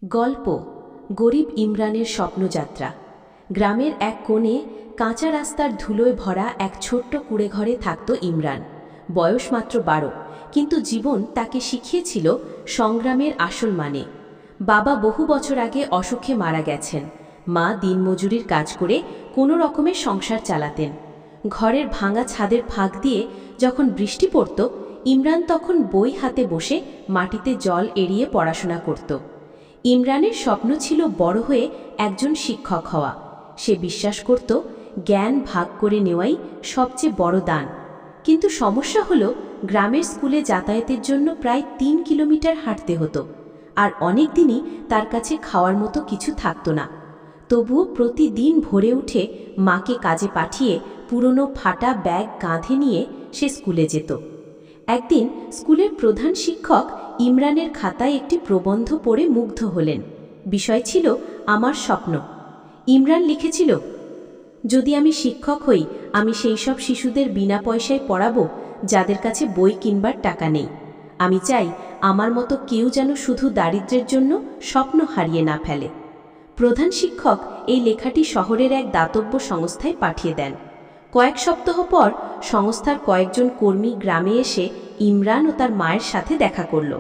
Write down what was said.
গল্প গরিব ইমরানের স্বপ্নযাত্রা। গ্রামের এক কোণে কাঁচা রাস্তার ধুলোয় ভরা এক ছোট্ট কুঁড়েঘরে থাকত ইমরান। বয়স মাত্র 12, কিন্তু জীবন তাকে শিখিয়েছিল সংগ্রামের আসল মানে। বাবা বহু বছর আগে অসুখে মারা গেছেন, মা দিনমজুরির কাজ করে কোনো রকমের সংসার চালাতেন। ঘরের ভাঙা ছাদের ফাঁক দিয়ে যখন বৃষ্টি পড়ত, ইমরান তখন বই হাতে বসে মাটিতে জল এড়িয়ে পড়াশোনা করত। ইমরানের স্বপ্ন ছিল বড় হয়ে একজন শিক্ষক হওয়া। সে বিশ্বাস করত জ্ঞান ভাগ করে নেওয়াই সবচেয়ে বড় দান। কিন্তু সমস্যা হলো, গ্রামের স্কুলে যাতায়াতের জন্য প্রায় 3 কিলোমিটার হাঁটতে হতো, আর অনেক দিনই তার কাছে খাওয়ার মতো কিছু থাকত না। তবুও প্রতিদিন ভোরে উঠে মাকে কাজে পাঠিয়ে পুরনো ফাটা ব্যাগ কাঁধে নিয়ে সে স্কুলে যেত। একদিন স্কুলের প্রধান শিক্ষক ইমরানের খাতায় একটি প্রবন্ধ পড়ে মুগ্ধ হলেন। বিষয় ছিল আমার স্বপ্ন। ইমরান লিখেছিল, যদি আমি শিক্ষক হই, আমি সেই সব শিশুদের বিনা পয়সায় পড়াবো যাদের কাছে বই কিনবার টাকা নেই। আমি চাই আমার মতো কেউ যেন শুধু দারিদ্র্যের জন্য স্বপ্ন হারিয়ে না ফেলে। প্রধান শিক্ষক এই লেখাটি শহরের এক দাতব্য সংস্থায় পাঠিয়ে দেন। কয়েক সপ্তাহ পর সংস্থার কয়েকজন কর্মী গ্রামে এসে ইমরান ও তার মায়ের সাথে দেখা করল।